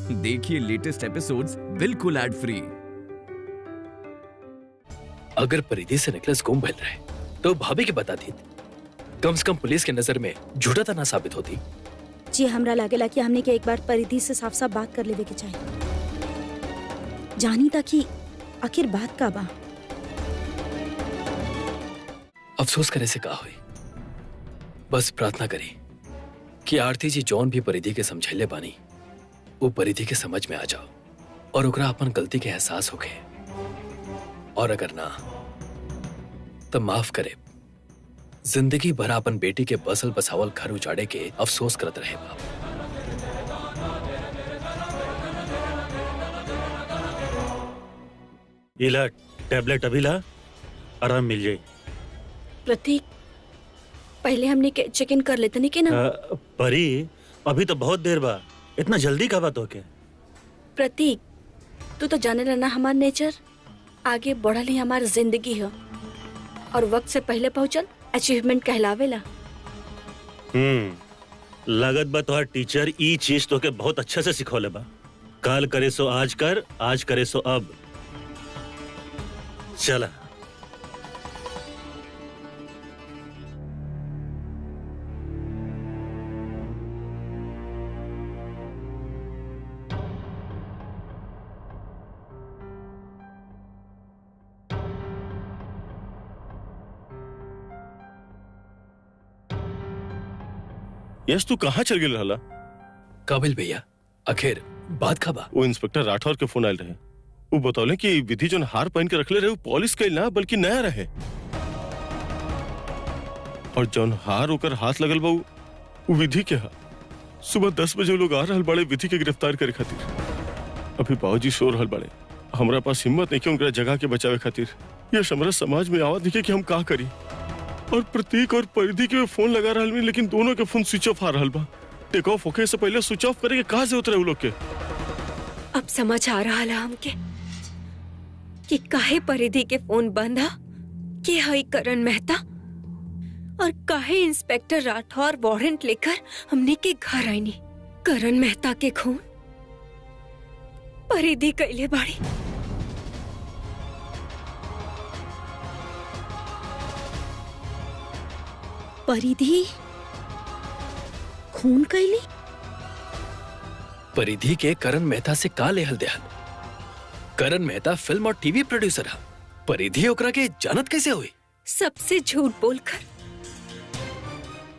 देखिए latest episodes बिल्कुल ad free. अगर परिधि से नेकलेस गुम भइल रहे तो भाभी के बता दी, कम से कम पुलिस के नजर में झूठा तो ना साबित होती। जी हमरा लागेला कि हमने के एक बार परिधि से साफ साफ बात कर लेवे के चाहिए, जानी ताकि आखिर बात का बा। अफसोस करे से का हुई, बस प्रार्थना करी कि आरती जी जौन भी परिधि के समझैले बानी वो परिधि के समझ में आ जाओ और ओकरा अपन गलती के एहसास होके, और अगर ना तो माफ करे। जिंदगी भर अपन बेटी के बसल बसावल घर उजाड़े के अफसोस करत रहे बाप। इला टैबलेट अभी ला, आराम मिल जाए। प्रतीक पहले हमने के चेक इन कर लेते नहीं के ना। परी अभी तो बहुत देर बा, इतना जल्दी का बात होके। प्रतीक तू तो जाने रहना हमार नेचर आगे बढ़ल ही हमार जिंदगी है, और वक्त से पहले पहुंचल अचीवमेंट कहलावेला। लागत बा तोहार टीचर ई चीज तो के बहुत अच्छा से सिखौले बा। काल करे सो आज कर, आज करे सो अब। चला यश तू कहाँ चल गेल रहला? काबिल भैया आखिर बात का बा। वो इंस्पेक्टर राठौर के फोन आयल रहे, वो बतौले कि विधि जो हार पहन के रखले रहे वो पॉलिश कइल ना बल्कि नया रहे, और जौन हार ओकर हाथ लगल बा वो विधि के हा। सुबह 10 बजे लोग आ रहल बड़े विधि के गिरफ्तार करे खातिर। अभी बाबूजी सो रहल बड़े, हमरा पास हिम्मत नहीं कि उनका जगह के बचावे खातिर। यश हमरा समाज में आवाज दिखे कि हम का करी, और प्रतीक और परिधि के फोन लगा रहल में, लेकिन दोनों के फोन स्विच ऑफ आ रहल बा। टेक ऑफ होके से पहले स्विच ऑफ करे के कहां से उतरे वो लोग के। अब समझ आ रहा है हमके कि काहे परिधि के फोन बंद है, कि हई करण मेहता, और काहे इंस्पेक्टर राठौर वारंट लेकर हमने के घर आईनी। करण मेहता के खून परिधि कैले बाड़ी। परिधि खून कैली? परिधि के करण मेहता से का लेहल देहल? करण मेहता फिल्म और टीवी प्रोड्यूसर है, परिधि ओकरा के जानत कैसे हुई? सबसे झूठ बोलकर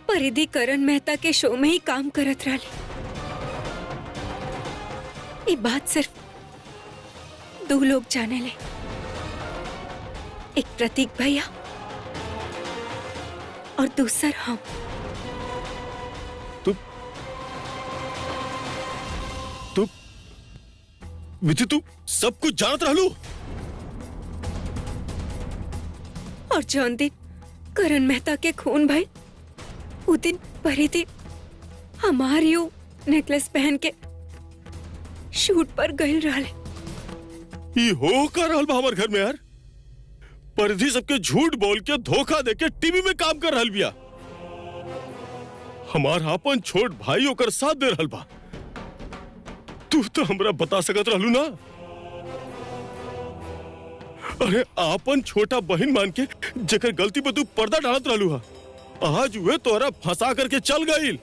परिधि करण मेहता के शो में ही काम करत रही। ये बात सिर्फ 2 लोग जाने ले, एक प्रतीक भैया और दूसर हम। विधि तू सब कुछ जानत रहलू? और जौन दिन करण मेहता के खून भाई, उस दिन परिधि हमारी नेकलेस पहन के शूट पर गई रहले। ये हो का रहल बा हमार घर में यार? परिधि सबके झूठ बोल के धोखा दे के टीवी में काम कर रहल बिया। हमार आपन छोट भाई ओकर साथ दे रहल बा। तू तो हमरा बता सकत रहलू ना? अरे आपन छोटा बहन मान के जेकर गलती पे तू पर्दा डालत रहलू हा, आज वे तोरा फंसा करके चल गईल।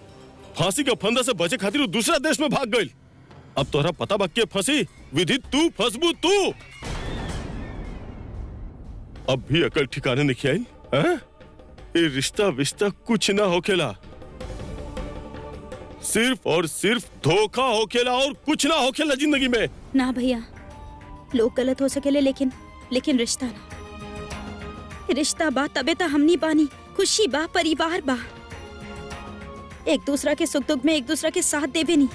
फांसी के फंदा से बचे खातिर दूसरा देश में भाग गईल। अब तोरा पता बा के फंसी विधि, तू फंसबू तू। अब भी अकल ठिकाने नहीं आई? ये रिश्ता विश्ता कुछ ना होखेला, सिर्फ और सिर्फ धोखा होखेला और कुछ ना होखेला जिंदगी में। ना भैया, लोग गलत हो सकेले लेकिन रिश्ता ना। रिश्ता बा तबे तो हमनी बानी, खुशी बा, परिवार बा, एक दूसरा के सुख दुख में एक दूसरा के साथ देवे नहीं।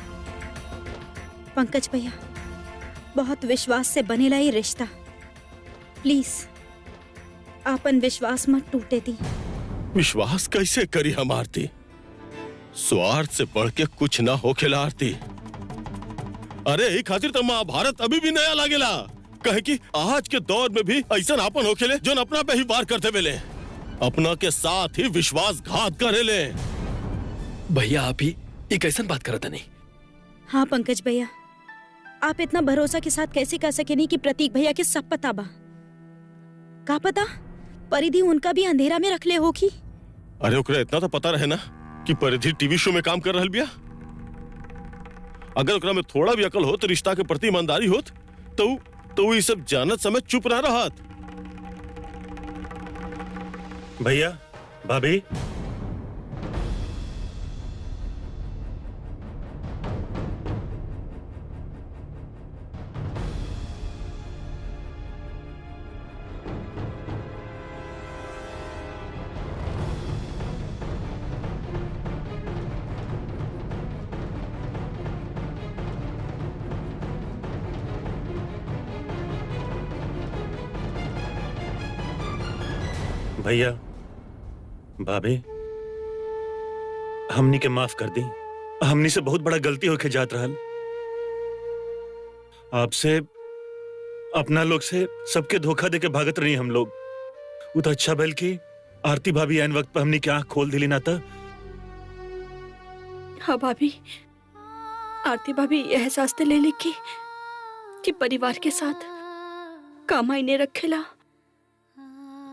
पंकज भैया, बहुत विश्वास से बनेला ये रिश्ता, प्लीज आपन विश्वास मत टूटे दी। विश्वास कैसे करी हम आरती? स्वार्थ से बढ़ के कुछ ना होखेला आरती। अरे ही खातिर तो महाभारत अभी भी नया लागेला, कहे कि आज के दौर में भी ऐसा आपन होखेले जो अपना पे ही वार करते बेले, अपना के साथ ही विश्वासघात करेले। भैया आप ही एक ऐसा बात करता नहीं। हाँ पंकज भैया, आप इतना भरोसा के साथ कैसे कह सके नहीं कि प्रतीक भैया के सब पता बा? का पता परिधि उनका भी अंधेरा में रख ले होगी। अरे ओकरा इतना तो पता रहे ना कि परिधि टीवी शो में काम कर रहल बिया। अगर ओकरा में थोड़ा भी अकल हो तो रिश्ता के प्रति ईमानदारी होत तो ये सब जानत समय चुप ना रहत। भैया, भाभी, भैया, भाभी, हमनी के माफ कर दी। हमनी से बहुत बड़ा गलती होके जात रहल। आपसे, अपना लोग से सबके धोखा देके भागत रही हम लोग। वो तो अच्छा भल की आरती भाभी ऐन वक्त पर हमनी की आंख खोल दिली ना था। हाँ भाभी, आरती भाभी यह एहसास ले ली कि परिवार के साथ का मायने रखेला,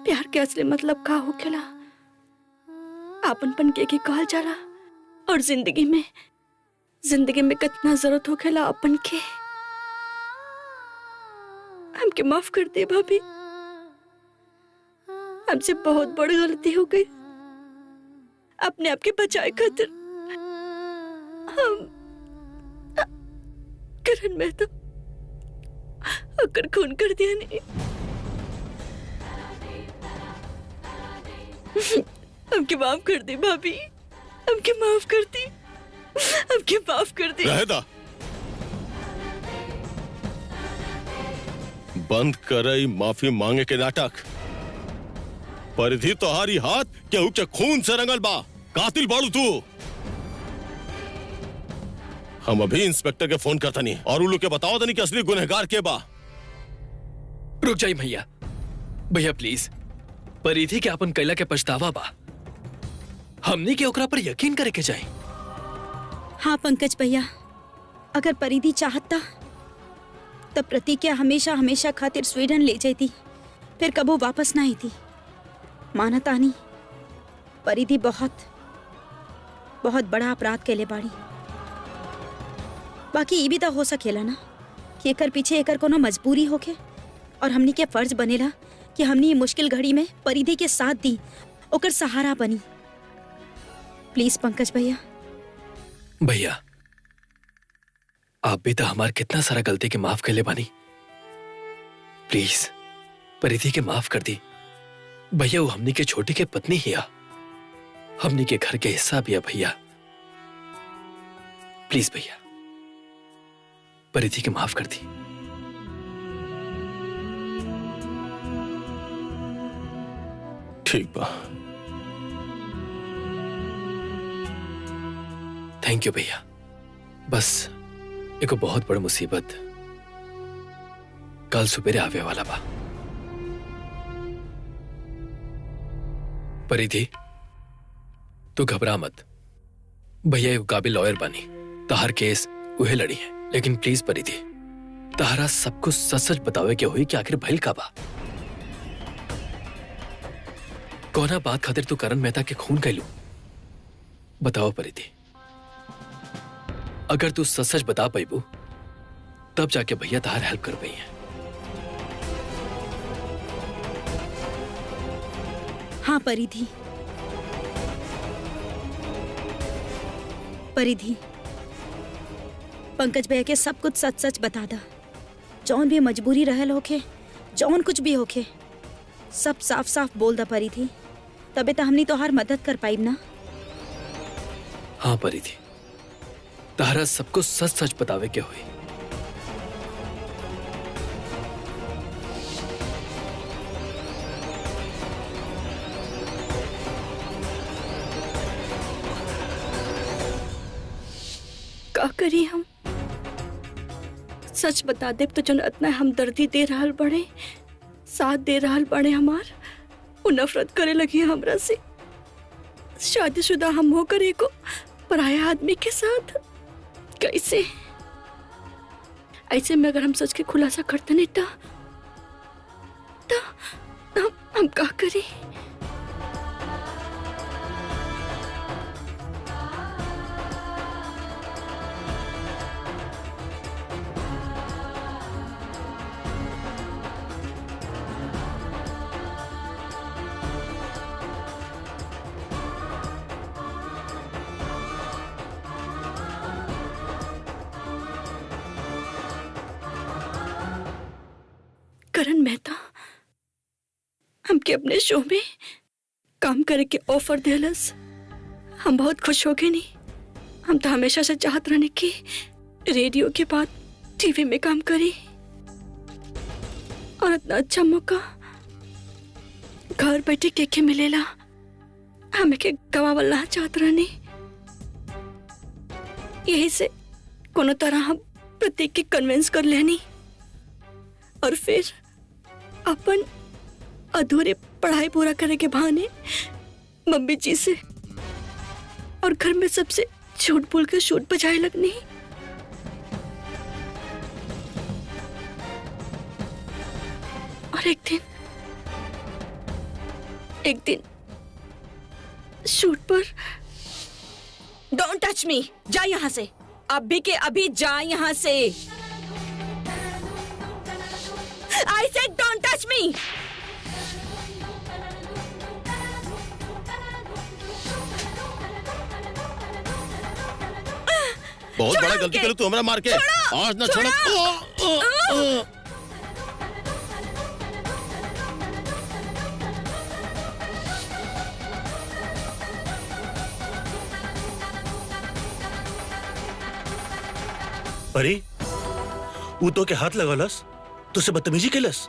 प्यार के असली मतलब का होखेला, आपनपन के कहल जाला, और जिंदगी में कितना जरूरत होखेला अपन के। हमके माफ कर दे भाभी, हमसे बहुत बड़ी गलती हो गई। अपने आप के बचाए खातिर हम करण मेहता अगर खून कर दिया नहीं। हमके माफ कर दी भाभी, हमके माफ कर दी, हमके माफ कर दी। रहदा बंद करई माफी मांगे के नाटक। परिधि तोहारी हाथ केहू के खून से रंगल बा। कातिल बाड़ू तू। हम अभी इंस्पेक्टर के फोन करता नहीं और उन लोग के बताओ तनी कि असली गुनहगार के बा। रुक जाई भैया, भैया प्लीज, परिधि के अपन कैला के पछतावा बा। हमनी के ओकरा पर यकीन करे के जाए। हाँ पंकज भैया, अगर परिधि चाहता तब प्रतीक के हमेशा हमेशा खातिर स्वीडन ले जाती, फिर कबो वापस ना आई थी। माना तानी परिधि बहुत बहुत बड़ा अपराध केले बाड़ी। बाकी ये भी तो हो सकेला ना कि एकर पीछे एकर कोनो मजबूरी होके, और हमनी के फर्ज बनेला कि हमनी मुश्किल घड़ी में परिधि के साथ दी, ओकर सहारा बनी। प्लीज पंकज भैया। भैया, आप भी तो हमार कितना सारा गलती के माफ कर ले बानी। प्लीज परिधि के माफ कर दी। भैया वो हमनी के छोटी के पत्नी ही आ, हमनी के घर के हिस्सा भी है भैया। प्लीज भैया परिधि के माफ कर दी। ठीक बा। थैंक यू भैया। बस एक बहुत बड़ी मुसीबत कल सुबह आवे वाला बा। परिधि तू घबरा मत, भैया एक काबिल लॉयर बनी, तहार केस उहे लड़ी है। लेकिन प्लीज परिधि, तहारा सब कुछ सच सच बतावे के हुई कि आखिर भइल का बा। कौना बात खातिर तू करण मेहता के खून कैलू, बताओ परिधि। अगर तू सच सच बता पाइबू तब जाके भैया तहार हेल्प कर पाई है। हाँ परिधि, परिधि पंकज भैया के सब कुछ सच सच बता दा। जौन भी मजबूरी रहल होके, जौन कुछ भी होके, सब साफ साफ बोल दा परिधि, तबे तो हमनी तोहार मदद कर पाइब ना। हाँ परिधि, तारा सब कुछ सच सच बतावे के हुई। का करी हम? सच बता दे तो जन इतना हमदर्दी दे रहल बड़े, साथ दे रहल बड़े हमार, वो नफरत करे लगी हमरा से। शादीशुदा हम होकर एको पराया आदमी के साथ कैसे ऐसे में अगर हम सच के खुलासा करते नहीं तो हम क्या करें? करण मेहता हमके अपने शो में काम करे के ऑफर देलस। हम बहुत खुश हो गए। नहीं, हम तो हमेशा से चाहत रहने की रेडियो के बाद टीवी में काम करी, और इतना अच्छा मौका घर बैठे के मिलेला हमें के गवावल ना चाहत रहनी। यही से कोनो तरह हम प्रतीक के कन्विंस कर लेनी, और फिर अपन अधूरे पढ़ाई पूरा करने के बहाने मम्मी जी से और घर में सबसे झूठ बोल कर शूट बजाए लगनी। और एक दिन शूट पर डोंट टच मी, जा यहाँ से, अभी के अभी जा यहाँ से। I said don't touch me. बहुत बड़ा गलती कर तू हमरा मार के। आज ना छोड़। परी, वो तो के हाथ लगौलस, तुझसे बदतमीजी केलस।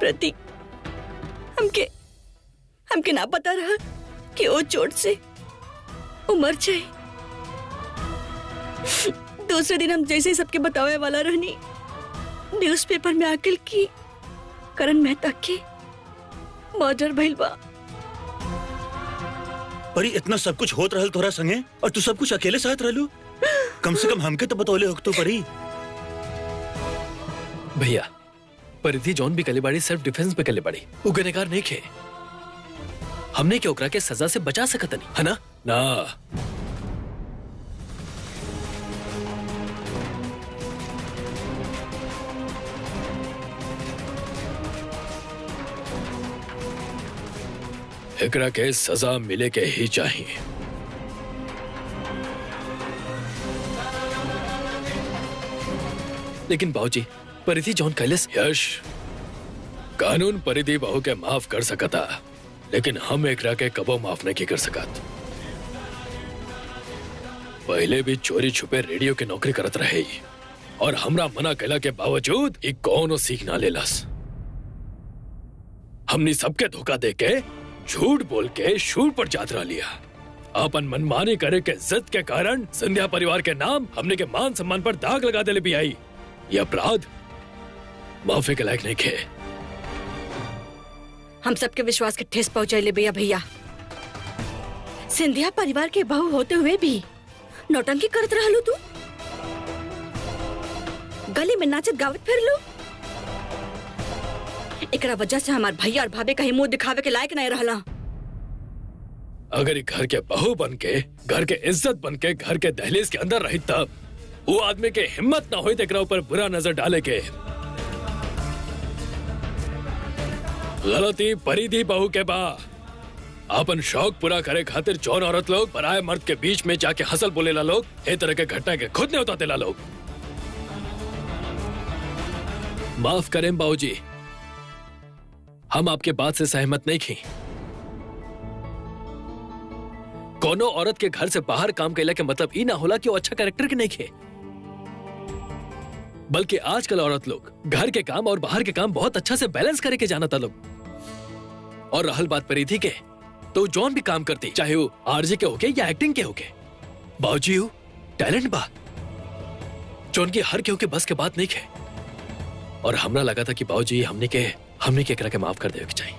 प्रतीक, हमके ना पता रहा कि वो चोट से वो मर जाए। दूसरे दिन हम जैसे ही सबके बतावे वाला रहनी, न्यूज़पेपर में आकिल की करण मेहता के मर्डर भइल बा। परी, इतना सब कुछ होत रहल तोरा संगे और तू सब कुछ अकेले साथ रहलू? कम से कम हमके तो बतौले होक तो परी। भैया, परिधि जॉन भी कले बाड़ी सेल्फ डिफेंस पे कले बाड़ी, वो गुनहगार नहीं खे। हमने क्या ओकरा के सजा से बचा सकत नहीं, है ना? ना। एकरा के सजा मिले के ही चाहिए। लेकिन बाबूजी, परिधि जॉन कैलेस यश कानून परिधि बहू के माफ कर सकता, लेकिन हम एकरा के कबो माफ नहीं कर सकत। पहले भी चोरी छुपे रेडियो के नौकरी करत रहे और हमरा मना कैला के बावजूद एक कौनो सीख ना लेलस। हमने सबके धोखा दे के झूठ बोल के शूट पर जात रह लिया। अपन मनमानी करे के जिद के कारण संध्या परिवार के नाम हमने के मान सम्मान पर दाग लगा देले भी आई। ये अपराध माफी के लायक नहीं खे। हम सबके विश्वास के ठेस पहुंचाइले भैया। सिंधिया परिवार के बहू होते हुए भी नौटंकी करत रहलू तू? गली में नाचत गावत फिरलू? एकरा वजह से हमार भैया और भाभी कहीं मुंह दिखावे के लायक नहीं रहला। अगर घर के बहू बन के, घर के इज्जत बन के घर के दहलीज के अंदर रही, तब वो आदमी के हिम्मत ना हुई तेरा ऊपर बुरा नजर डाले के। गलती परिधि बहू के बा। अपन शौक पूरा करे खातिर जौन औरत लोग पराये मर्द के बीच में जाके हंसल बोलेला लोग, ए तरह के घटना के खुद नहीं उतारतेला लोग। माफ करें बाबूजी, हम आपके बात से सहमत नहीं थी। कोनो औरत के घर से बाहर काम कैला के मतलब ई ना होला कि वो अच्छा कैरेक्टर के नहीं खे, बल्कि आजकल औरत लोग घर के काम और बाहर के काम बहुत अच्छा से बैलेंस करे के जाना था लोग। और रहल बात परिधि के, तो जॉन भी काम करती, चाहे वो आरजे के होके या एक्टिंग के होके। बाबूजी वो टैलेंट बा, जॉन की हर केहू के बस के बात नहीं खे। और हमरा लगा था कि बाबूजी हमने के एकरा के माफ कर देवे के चाहिए।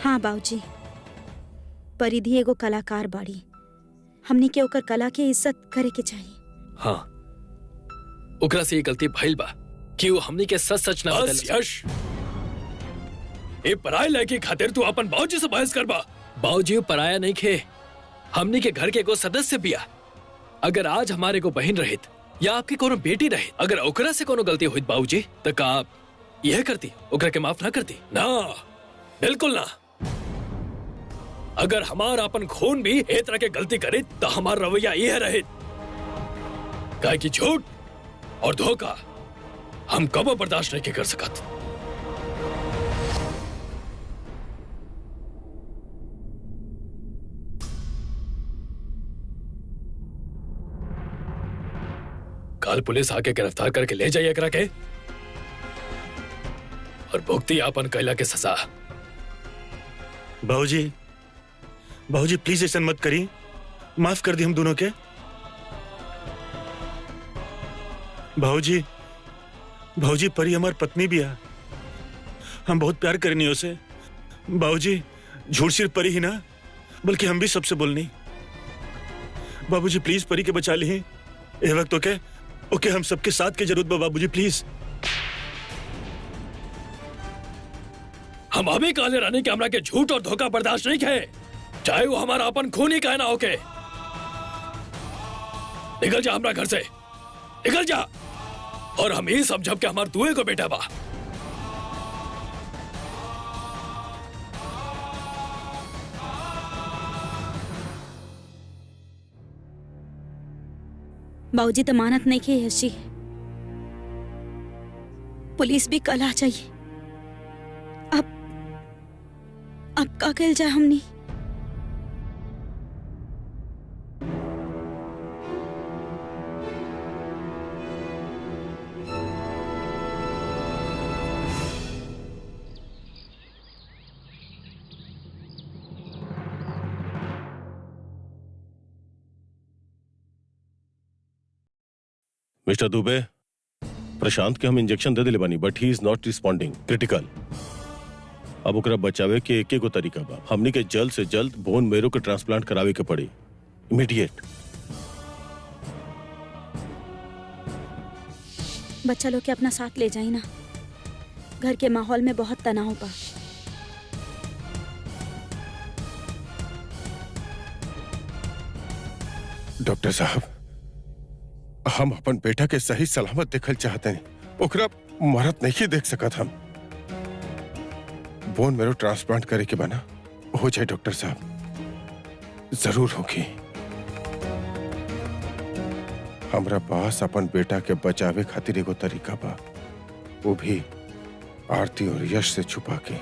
हाँ बाबूजी, परिधि एगो कलाकार बाड़ी, हमनी के ओकर कला के इज्जत करे के चाहिए। हाँ, ओकरा से ये गलती भइल बा कि वो हमनी के सच सच ना बस यश। ए पराई लड़की खातिर तू अपन बाबूजी से बहस करबा। बाबूजी पराया नहीं खे, हमनी के घर के को सदस्य बिया। अगर आज हमारे को बहन रहित या आपकी कोनो बेटी रहित, अगर ओकरा से कोनो गलती हुई बाबूजी, तो का आप यह करती, ओकरा के माफ ना करती? ना, बिल्कुल ना। अगर हमारा अपन खून भी ए तरह के गलती करे तो हमारा रवैया यह रहे काहे कि झूठ और धोखा हम कबो बर्दाश्त नहीं कर सकत। कल पुलिस आके गिरफ्तार करके ले जाइए एकरा के और भुगती आपन कैला के सजा। बाबूजी, बाबूजी प्लीज ऐसा मत करी, माफ कर दी हम दोनों के। बाबूजी, बाबूजी परी हमार पत्नी भी है, हम बहुत प्यार करनी उसे। बाबूजी झूठ सिर्फ परी ही ना बल्कि हम भी सबसे बोलनी। बाबूजी प्लीज परी के बचा ली ए वक्त। ओके हम सबके साथ की जरूरत बा बाबूजी, प्लीज। हम अभी काले रानी के हमरा के झूठ और धोखा बर्दाश्त नहीं है, चाहे वो हमारा अपन खून ही कहना होके। निकल जा हमरा घर से, निकल जा। और हम ये समझब के हमारे दुए को बेटा बा। बाबूजी तमानत नहीं की यशी, पुलिस भी कल आ जाइए। अब का कल जाए हमनी? मिस्टर दुबे, प्रशांत के हम इंजेक्शन दे दिले बानी but he is not responding, critical. अब ओकरा बचावे के एक एगो तरीका बा, हमनी के जल्द से जल्द बोन मेरो के ट्रांसप्लांट करावे के पड़ी, इमीडिएट। बच्चा लोग के अपना साथ ले जाए ना, घर के माहौल में बहुत तनाव बा। डॉक्टर साहब, हम अपन बेटा के सही सलामत देखल चाहते हैं, ओकरा मरत नहीं देख सकत। हम बोन मेरो ट्रांसप्लांट करे के बना हो जाए डॉक्टर साहब, जरूर होगी। हमरा पास अपन बेटा के बचावे खातिर एगो तरीका बा, वो भी आरती और यश से छुपा के।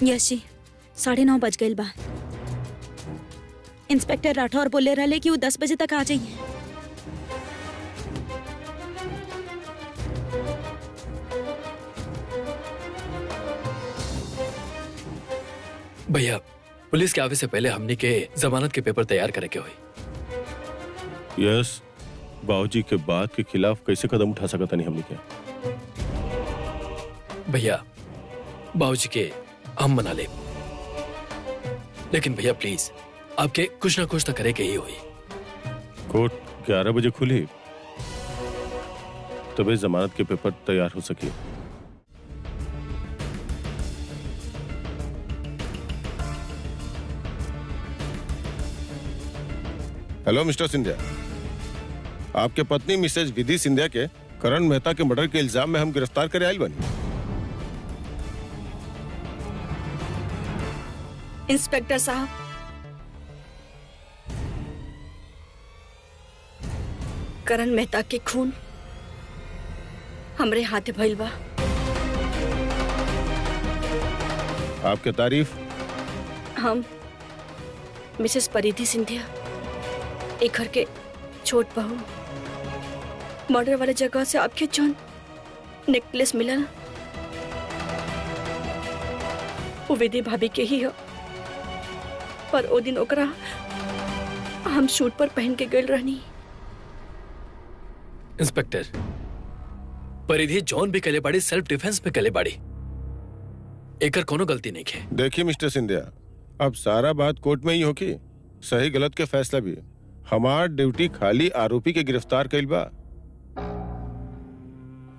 यश जी, 9:30 बज गए बा। इंस्पेक्टर राठौर बोले रहे कि वो 10 बजे तक आ जाइए। भैया, पुलिस के आवे से पहले हमने के जमानत के पेपर तैयार करे के हुई। यस, बाबूजी के बात के खिलाफ कैसे कदम उठा सकता नहीं हमने के। भैया, बाबूजी के हम मना ले, लेकिन भैया प्लीज आपके कुछ ना कुछ तो करे के ही हुई। कोर्ट 11 बजे खुली, तभी जमानत के पेपर तैयार हो सके। हेलो मिस्टर सिंधिया, आपके पत्नी मिसेज विधि सिंधिया के करण मेहता के मर्डर के इल्जाम में हम गिरफ्तार करे आयल बनी। इंस्पेक्टर साहब, करण मेहता के खून हमरे हाथे भइल बा। आपके तारीफ। हम मिसेस परिधि सिंधिया, एक घर के छोट बहू, मर्डर वाले जगह से आपके जौन नेकलेस मिला ना, वो विधि भाभी के ही हो। पर ओ दिन ओकरा हम शूट पर पहन के गल रहनी, इंस्पेक्टर, परिधि जॉन भी कले बाड़ी सेल्फ डिफेंस में कले बाड़ी, एकर कोनो गलती नहीं है। देखिए मिस्टर सिंधिया, अब सारा बात कोर्ट में ही होगी, सही गलत के फैसला भी। हमार ड्यूटी खाली आरोपी के गिरफ्तार कइल बा।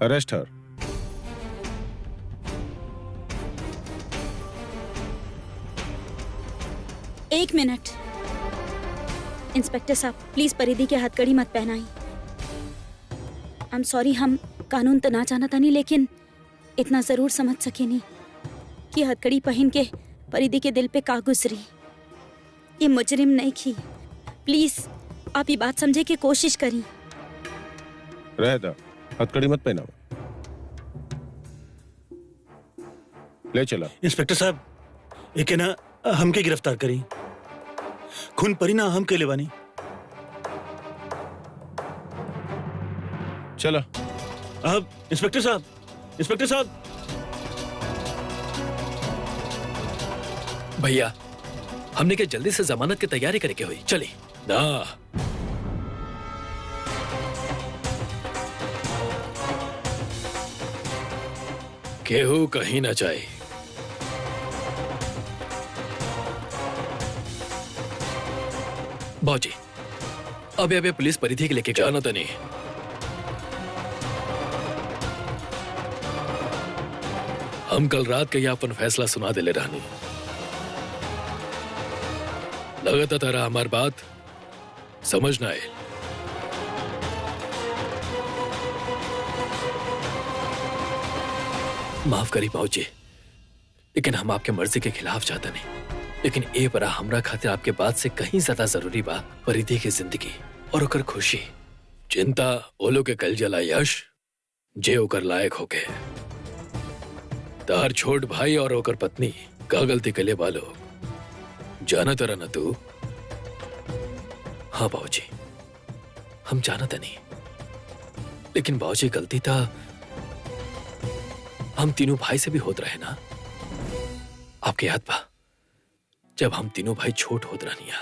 अरेस्ट हर। एक मिनट इंस्पेक्टर साहब, प्लीज परिधि के हथकड़ी मत पहनाई। आई एम सॉरी, हम कानून तो ना जाना था नहीं, लेकिन इतना जरूर समझ सके नहीं कि हथकड़ी पहन के परिधि के दिल पे का गुजरी। ये मुजरिम नहीं की। प्लीज आप ये बात समझे की कोशिश करी। रह दा, हथकड़ी मत पहनाओ। ले चला। इंस्पेक्टर साहब, एक है ना हमके गिरफ्तार करी, खून परी ना हम के लेवानी। चला। अब इंस्पेक्टर साहब, इंस्पेक्टर साहब। भैया, हमने के जल्दी से जमानत की तैयारी करके हुई, चली ना। केहू कहीं ना जाए। बाजी, अबे पुलिस परिधि के लेके जाना तो नहीं। हम कल रात के अपन फैसला सुना दे ले रहनी। लगता तारा हमार बात समझना है। माफ करी बाबूजी, लेकिन हम आपके मर्जी के खिलाफ जाता नहीं। लेकिन ए परा हमरा खातिर आपके बात से कहीं ज्यादा जरूरी बा परिधि की जिंदगी और ओकर खुशी। चिंता ओलो के कल जला यश जे ओकर लायक होके। तार छोट भाई और ओकर पत्नी का गलती कले वालो जाना तरह न तू। हाँ बाबूजी, हम जाना था नहीं, लेकिन बाबूजी गलती था हम तीनों भाई से भी होत रहे ना। आपके याद बा जब हम तीनों भाई छोट होत रहनिया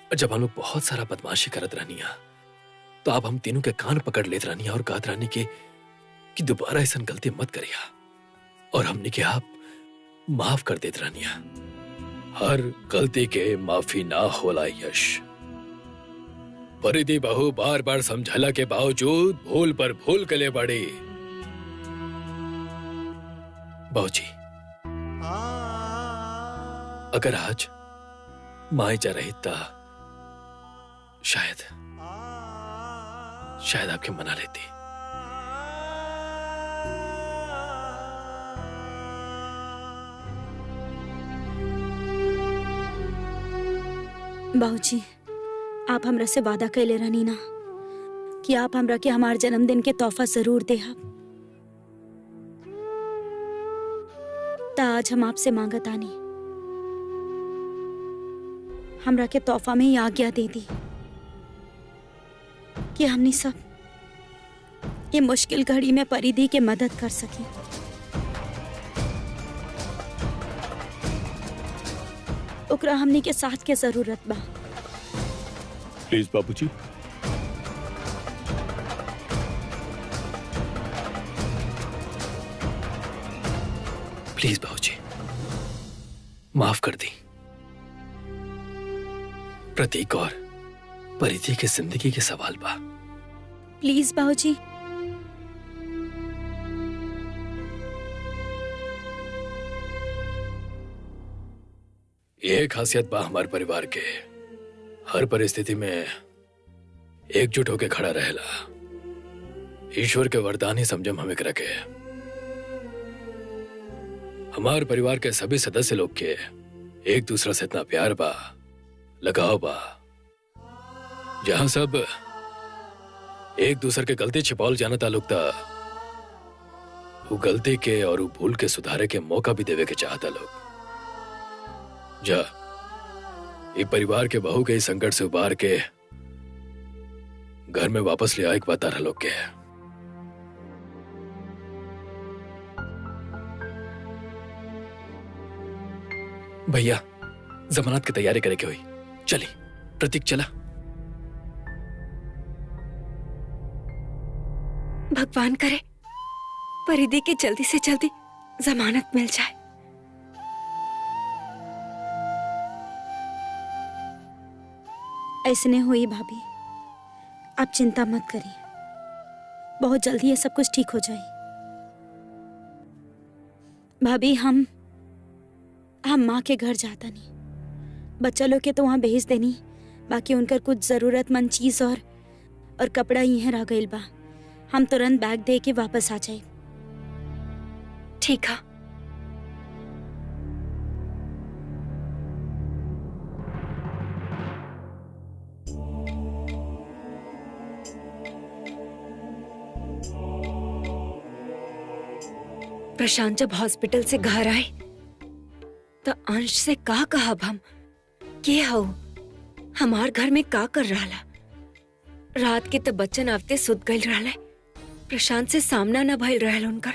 और जब हम लोग बहुत सारा बदमाशी करत रहनिया, तो आप हम तीनों के कान पकड़ लेत रहनिया और कहत रहनी कि दोबारा ऐसा गलती मत करिया, और हमने के आप माफ कर देत रहनिया। हर गलती के माफी ना होला यश। परिधि बहू बार बार समझाला के बावजूद भूल पर भूल कले बड़ी। बाबूजी, अगर आज माए जा रही था शायद आपके मना लेती। बाबूजी, आप हमरा से वादा कैले रहनी ना कि आप हमरा के हमार जन्मदिन के तोहफा जरूर देहब। ता आज हम आपसे मांगत आनी, हमरा के तोहफा में ही आज्ञा दे दी कि हमनी सब ये मुश्किल घड़ी में परिधि के मदद कर सके। ओकरा हमनी के साथ के जरूरत बा। प्लीज बाबूजी। प्लीज बाबूजी, माफ कर दी। प्रतीक और परिधि के जिंदगी के सवाल बा। प्लीज बाबूजी। ये खासियत बा हमारे परिवार के, हर परिस्थिति में एकजुट होकर खड़ा रहेला। ईश्वर के वरदान ही समझम हमें रखे। हमारे परिवार के सभी सदस्य लोग के एक दूसरे से इतना प्यार बा, लगाव बा, जहां सब एक दूसरे के गलती छिपावल जानता लोग ता वो गलती के और वो भूल के सुधारे के मौका भी देवे के चाहता लोग। जा ये परिवार के बहू के इस संकट से उबार के घर में वापस ले आए बता रहा लोग के। भैया, जमानत की तैयारी करे के हुई, चली। प्रतीक चला। भगवान करे परिधि के जल्दी से जल्दी जमानत मिल जाए। ऐसे नहीं हुई भाभी, आप चिंता मत करिए, बहुत जल्दी ये सब कुछ ठीक हो जाए। भाभी हम माँ के घर जाता नहीं, बच्चा लोग के तो वहाँ भेज देनी, बाकी उनकर कुछ जरूरतमंद चीज और कपड़ा यहीं रह गइल बा। हम तुरंत बैग दे के वापस आ जाए। ठीक है। प्रशांत जब हॉस्पिटल से घर आए तो अंश से का कहा हम के हो हमार घर में का कर रहा। रात के तो बच्चन आवते सुत गई रहा, प्रशांत से सामना न भइल रहा उनका।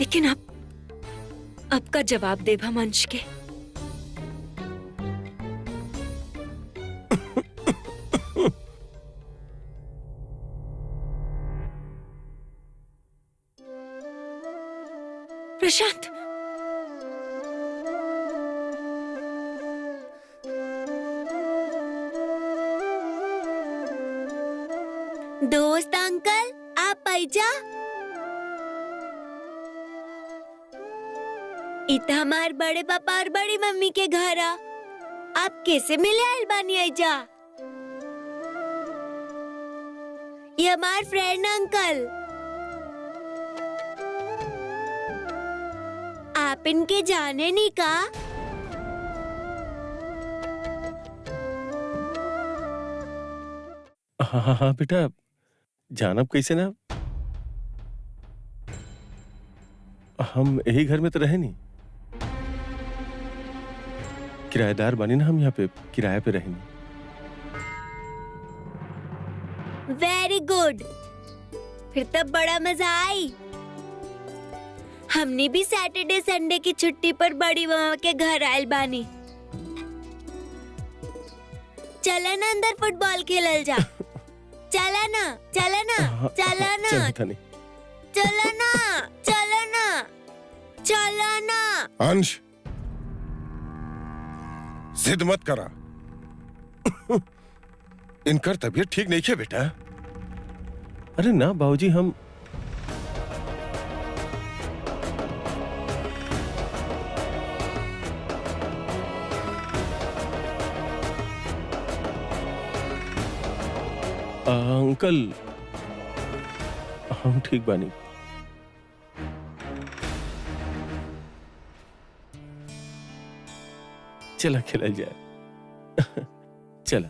लेकिन अब का जवाब देब हम अंश के। प्रशांत, दोस्त अंकल आप पैजा इतना हमार बड़े पापा और बड़ी मम्मी के घर आ। आप कैसे मिले अलबानी आइजा? ये हमार फ्रेंड अंकल, आप इनके जाने नहीं का? हाँ हाँ बेटा, जानब कैसे ना, हम यही घर में तो रहे नहीं, किराएदार बने ना हम, यहाँ पे किराए पे रहेंगे। वेरी गुड, फिर तब बड़ा मजा आई। हमने भी सैटरडे संडे की छुट्टी पर बड़ी मामा के घर आयल बानी। चला ना अंदर फुटबॉल खेलल जा। चला ना, चला ना, चला ना, चला ना, चला ना, चला ना। अंश, जिद मत करा। इनकर तबीयत ठीक नहीं है बेटा। अरे ना बाबूजी, हम अंकल हम ठीक बानी। चला खेला जाए। चला।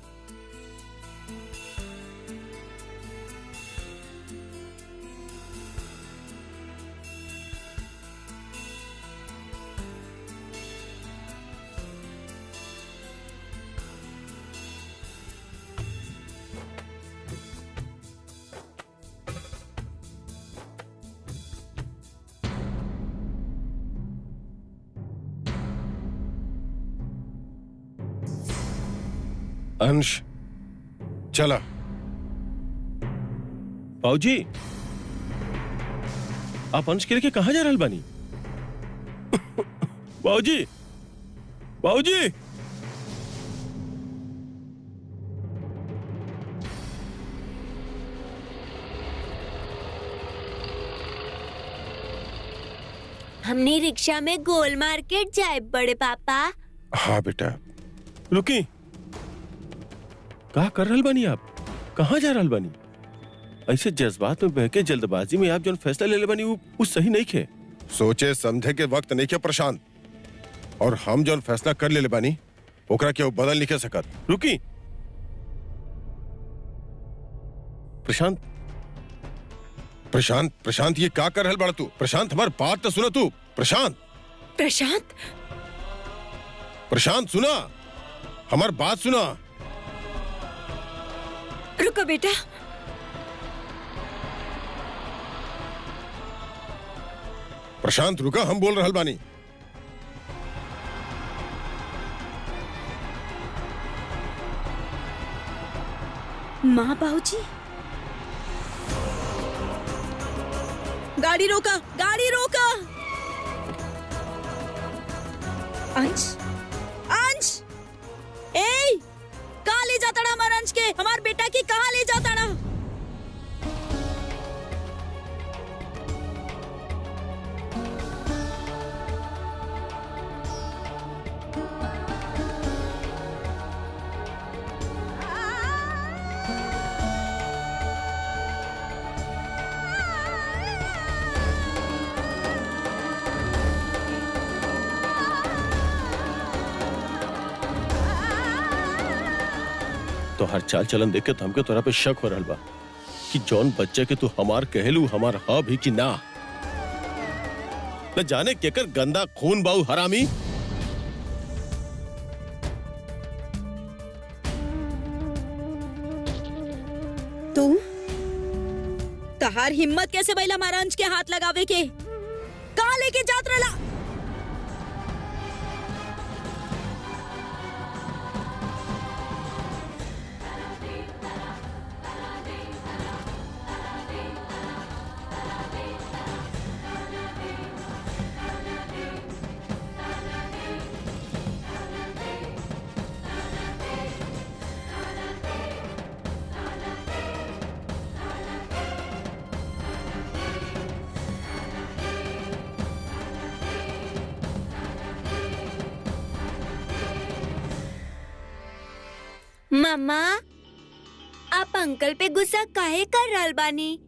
अंश, चला। बाबूजी, आप अंश के लेके कहाँ जा रहल बानी? बाबूजी, बाबूजी, हमने रिक्शा में गोल मार्केट जाए बड़े पापा। हाँ बेटा। रुकी, कहा कर रहल बानी आप? कहाँ जा रहल बानी? ऐसे जज्बात में बहके जल्दबाजी में आप जो फैसला ले ले बानी वो सही नहीं खे। सोचे समझे के वक्त नहीं क्या प्रशांत, और हम जो फैसला कर ले बानी ओकरा के बदल नहीं सकत। रुकी, प्रशांत, प्रशांत, प्रशांत ये का कर रहल बड़ा तू? प्रशांत हमार बात तो सुना तू। प्रशांत, प्रशांत, प्रशांत सुना, हमार बात सुना। रुको बेटा। प्रशांत रुका, हम बोल रहल बानी। माँ बाबूजी, गाड़ी रोका, गाड़ी रोका। अंश, अंश, ए, कहाँ ले जाता रहा हमारा अंश के? हमार बेटा की कहाँ ले जाता रहा? तो हर चाल चलन देख के तो हमके तोरा पे शक हो रहा बा कि जौन बच्चे के तू हमार कहलू हमार हा भी कि ना। न जाने केकर गंदा खून बाऊ हरामी। तू तहार हिम्मत कैसे बैला हमारा अंश के हाथ लगावे के? कहाँ लेके जात रला? मम्मा, आप अंकल पे गुस्सा काहे कर रहल बानी?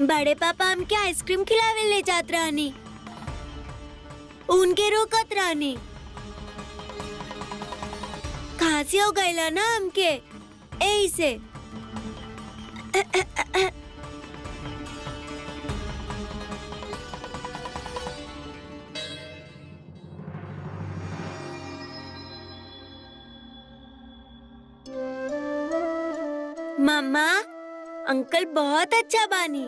बड़े पापा हमके आइसक्रीम खिलावे ले जात रहनी, उनके रोकत रहनी। खांसी हो गईला ना हमके, ऐसे। मम्मा, अंकल बहुत अच्छा बानी।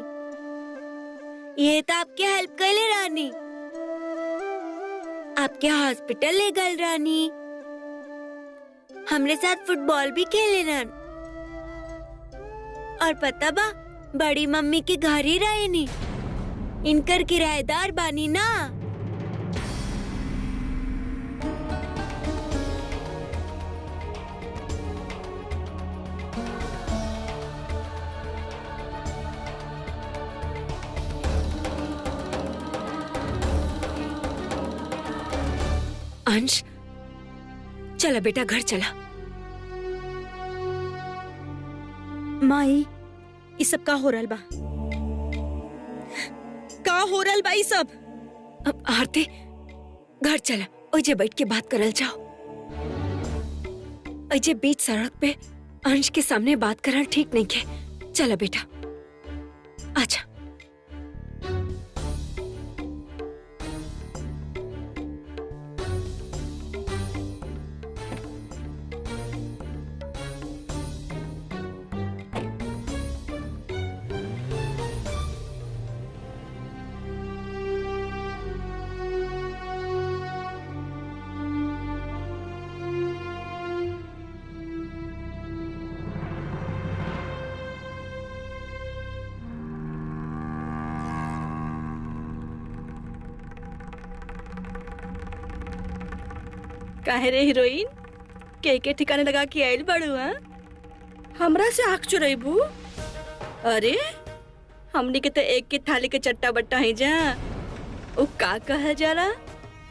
ये तो आपके हेल्प कर ले रानी, आपके हॉस्पिटल ले गल रानी, हमरे साथ फुटबॉल भी खेले रन। और पता बा, बड़ी मम्मी के घर ही रहे नी, इनकर किराएदार बानी ना। अंश, चला बेटा घर चला। माई, ये सब का हो रहल बा? का हो रहल बा ये सब? अब आरती, घर चला, ओजे बैठ के बात करल जाओ। अजय बीच सड़क पे अंश के सामने बात करना ठीक नहीं है। चला बेटा, अच्छा। काहे रे हीरोइन, के ठिकाने लगा के आइल बड़ू? हाँ, हमरा से आँख चुराइबू? अरे हमनी के तो एक की थाली के चट्टा बट्टा है जा। ओ का कहा जाला?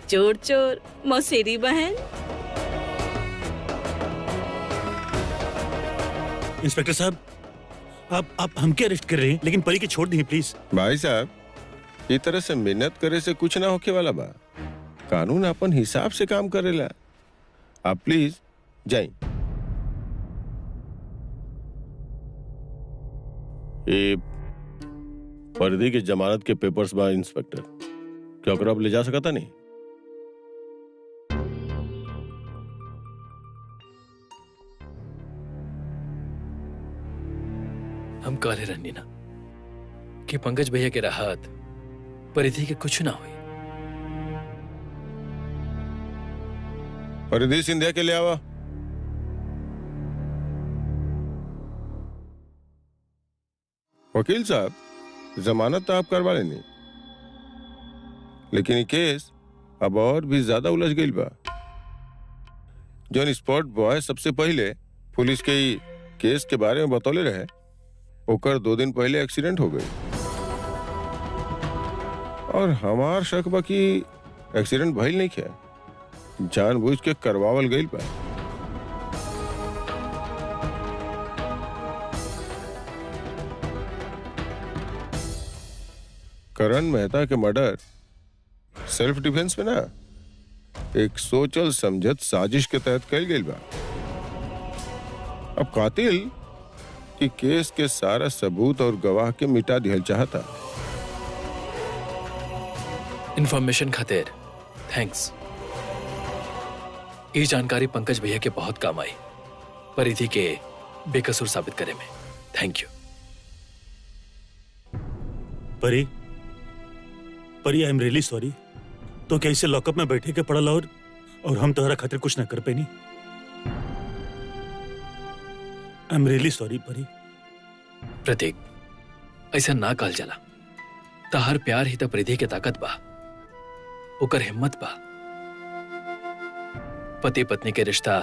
चोर चोर मौसेरी बहन। इंस्पेक्टर साहब, आप हमके अरेस्ट कर रहे हैं, लेकिन परी के छोड़ दी प्लीज। भाई साहब, ये तरह से मेहनत करे से कुछ ना होके वाला बा। कानून अपन हिसाब से काम करेला। आप प्लीज जाइए। ये पर्दी के जमानत के पेपर्स बा इंस्पेक्टर, क्या ओकरा अब ले जा सकता नहीं? हम कहले रहनी ना कि पंकज भैया के राहत परिधि के कुछ ना हुई। परिधि सिंधिया के ले आवा। वकील साहब, जमानत तो आप करवा लेनी, लेकिन ये केस अब और भी ज्यादा उलझ गई बा। जौन स्पॉट बॉय सबसे पहले पुलिस के ई केस के बारे में बतौले रहे, ओकर 2 दिन पहले एक्सीडेंट हो गई और हमार शक बा कि एक्सीडेंट भइल नहीं किया, जानबूझ के करवावल गई बा। करण मेहता के मर्डर सेल्फ डिफेंस में ना, एक सोचल समझत साजिश के तहत कल गई बा। अब कातिल की केस के सारा सबूत और गवाह के मिटा दिया चाहता। इंफॉर्मेशन खातिर थैंक्स। ये जानकारी पंकज भैया के बहुत काम आई परिधि के बेकसूर साबित करे में। Thank you. परी, आई एम रियली सॉरी। तो कैसे लॉकअप में बैठे के पड़ल और हम तुम्हारा खातिर कुछ ना कर पैनी। आई एम रियली सॉरी परी। प्रतीक, ऐसा ना कहल जाला। तहार प्यार ही तो परिधि के ताकत बा, ओकर हिम्मत बा। पति पत्नी के रिश्ता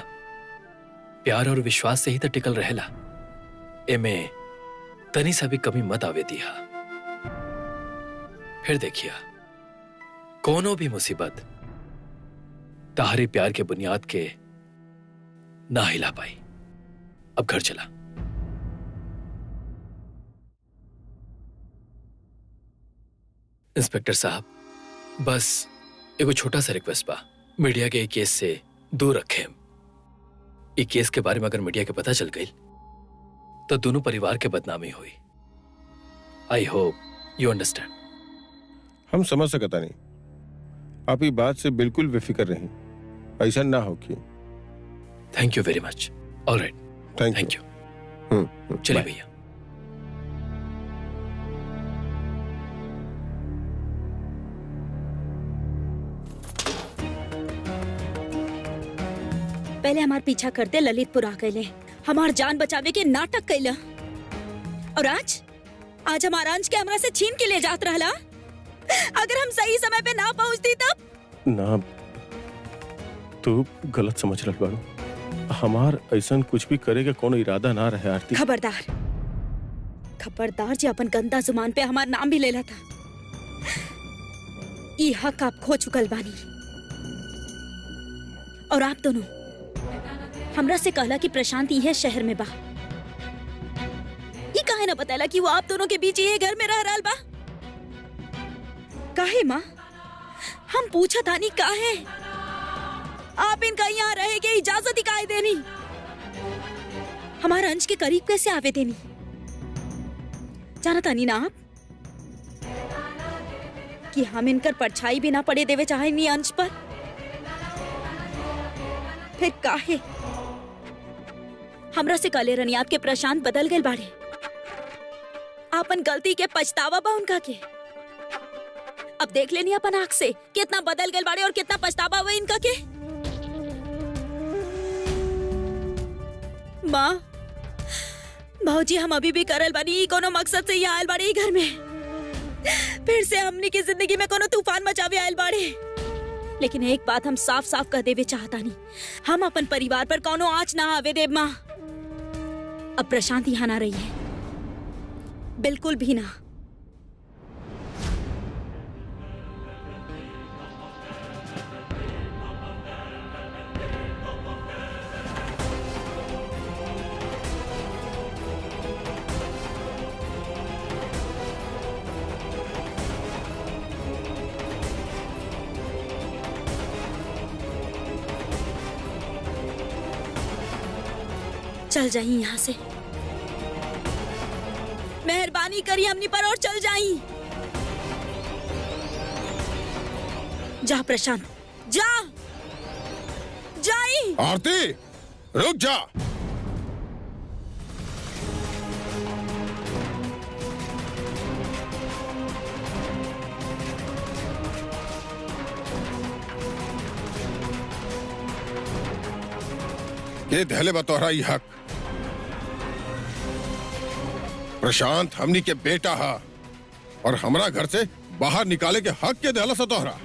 प्यार और विश्वास से ही तो टिकल रहेला। एमे तनी सा भी कमी मत आवे दिया। फिर देखिया, कोनो भी मुसीबत तहारे प्यार के बुनियाद के ना हिला पाई। अब घर चला। इंस्पेक्टर साहब, बस एगो छोटा सा रिक्वेस्ट बा। मीडिया के केस से दूर रखे। ई केस के बारे में अगर मीडिया के पता चल गई तो दोनों परिवार के बदनामी हुई। I hope you understand. हम समझ सकता नहीं, आप ये बात से बिल्कुल बेफिक्र रही। ऐसा ना हो कि। थैंक यू वेरी मच। All right, thank you. चलिए भैया। पहले हमार पीछा करते ललितपुर आ गए, हमार जान बचावे के नाटक कैला, और आज हमारा अंश के हमरा से छीन के ले जात रहला। अगर हम सही समय पे ना पहुंचती तब। ना, तू गलत समझ रहा बारू। हमार ऐसा कुछ भी करे के कोनो इरादा ना रहे आरती। खबरदार जी, अपन गंदा जुबान पे हमार नाम भी लेला था। ई हक आप खो चुकल बानी। और आप दोनों हमरा से कहला कि प्रशांत यह शहर में बा। ये काहे ना बताला कि वो आप दोनों के बीच ये घर में रह रहल बा? काहे माँ? हम पूछा था नहीं काहे? आप इनका यहाँ रहे के इजाजत ही काहे देनी? हमारा अंश के करीब कैसे आवे देनी? जानता नहीं ना आप कि हम इनकर परछाई भी ना पड़े देवे चाहे नहीं अंश पर? फिर काहे हमरा से काले रनी आपके प्रशांत बदल गए बाड़े? आपन गलती के पछतावा बा उनका के? अब देख लेनी अपन आँख से कितना बदल गए बाड़े और कितना पछतावा हुआ इनका के। माँ, भाऊजी, हम अभी भी करल बानी कोनो मकसद से यहाँ आयल बाड़े घर में। फिर से हमनी की जिंदगी में कोनो तूफान मचावे आयल बाड़े। लेकिन एक बात हम साफ साफ कह देवे चाहता नहीं, हम अपन परिवार पर कोनो आँच ना आवे देव माँ। अब प्रशांत यहाँ ना रही है, बिल्कुल भी ना। चल जाई यहाँ से, मेहरबानी करी हमनी पर और चल जाई। जा प्रशांत, जा, जाई। आरती, रुक जा। ये धैले बतौरा ही हक। प्रशांत हमनी के बेटा हा, और हमरा घर से बाहर निकाले के हक के दहला सा तोहरा।